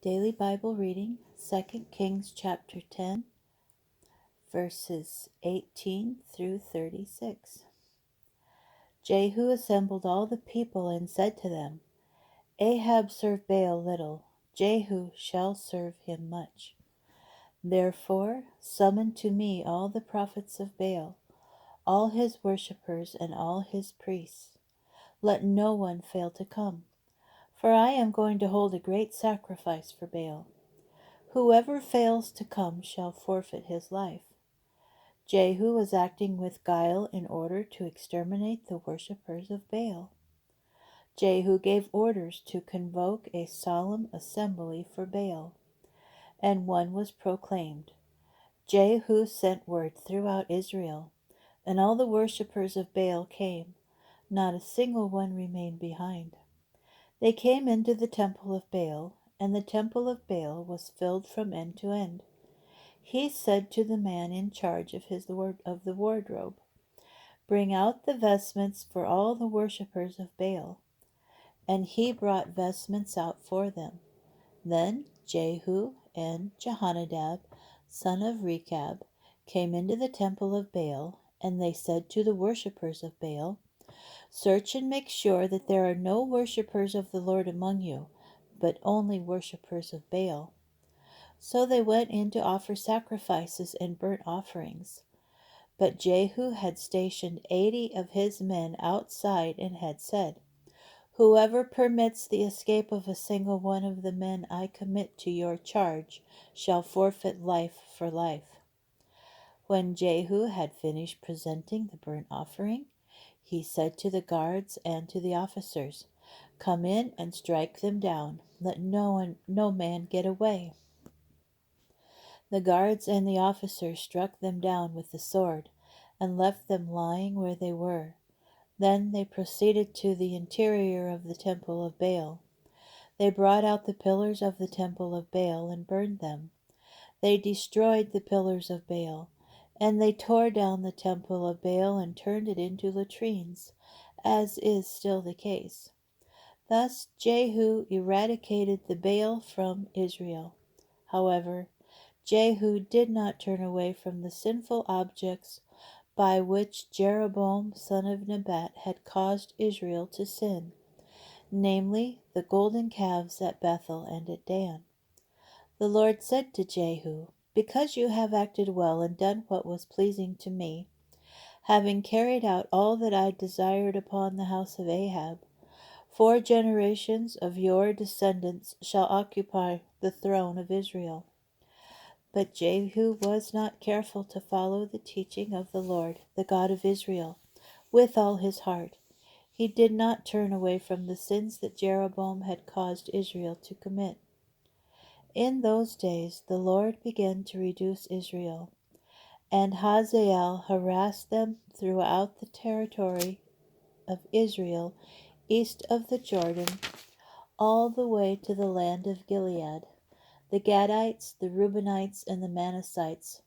Daily Bible reading, 2 Kings chapter 10, verses 18 through 36. Jehu assembled all the people and said to them, Ahab served Baal little, Jehu shall serve him much. Therefore summon to me all the prophets of Baal, all his worshippers and all his priests. Let no one fail to come, for I am going to hold a great sacrifice for Baal. Whoever fails to come shall forfeit his life. Jehu was acting with guile in order to exterminate the worshippers of Baal. Jehu gave orders to convoke a solemn assembly for Baal, and one was proclaimed. Jehu sent word throughout Israel, and all the worshippers of Baal came. Not a single one remained behind. They came into the temple of Baal, and the temple of Baal was filled from end to end. He said to the man in charge of the wardrobe, Bring out the vestments for all the worshippers of Baal. And he brought vestments out for them. Then Jehu and Jehonadab, son of Rechab, came into the temple of Baal, and they said to the worshippers of Baal, Search and make sure that there are no worshippers of the Lord among you, but only worshippers of Baal. So they went in to offer sacrifices and burnt offerings. But Jehu had stationed 80 of his men outside and had said, Whoever permits the escape of a single one of the men I commit to your charge shall forfeit life for life. When Jehu had finished presenting the burnt offering, he said to the guards and to the officers, Come in and strike them down. Let no man get away. The guards and the officers struck them down with the sword, and left them lying where they were. Then they proceeded to the interior of the temple of Baal. They brought out the pillars of the temple of Baal and burned them. They destroyed the pillars of Baal, and they tore down the temple of Baal and turned it into latrines, as is still the case. Thus Jehu eradicated the Baal from Israel. However, Jehu did not turn away from the sinful objects by which Jeroboam son of Nebat had caused Israel to sin, namely the golden calves at Bethel and at Dan. The Lord said to Jehu, Because you have acted well and done what was pleasing to me, having carried out all that I desired upon the house of Ahab, 4 generations of your descendants shall occupy the throne of Israel. But Jehu was not careful to follow the teaching of the Lord, the God of Israel, with all his heart. He did not turn away from the sins that Jeroboam had caused Israel to commit. In those days the Lord began to reduce Israel, and Hazael harassed them throughout the territory of Israel east of the Jordan, all the way to the land of Gilead, the Gadites, the Reubenites, and the Manassites,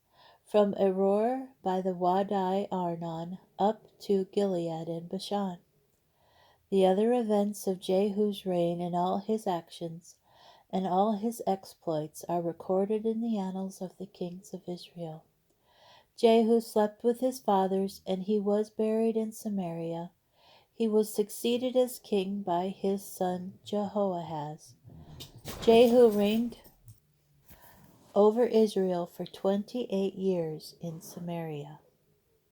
from Aroer by the Wadi Arnon up to Gilead and Bashan. The other events of Jehu's reign and all his actions and all his exploits are recorded in the annals of the kings of Israel. Jehu slept with his fathers, and he was buried in Samaria. He was succeeded as king by his son Jehoahaz. Jehu reigned over Israel for 28 years in Samaria.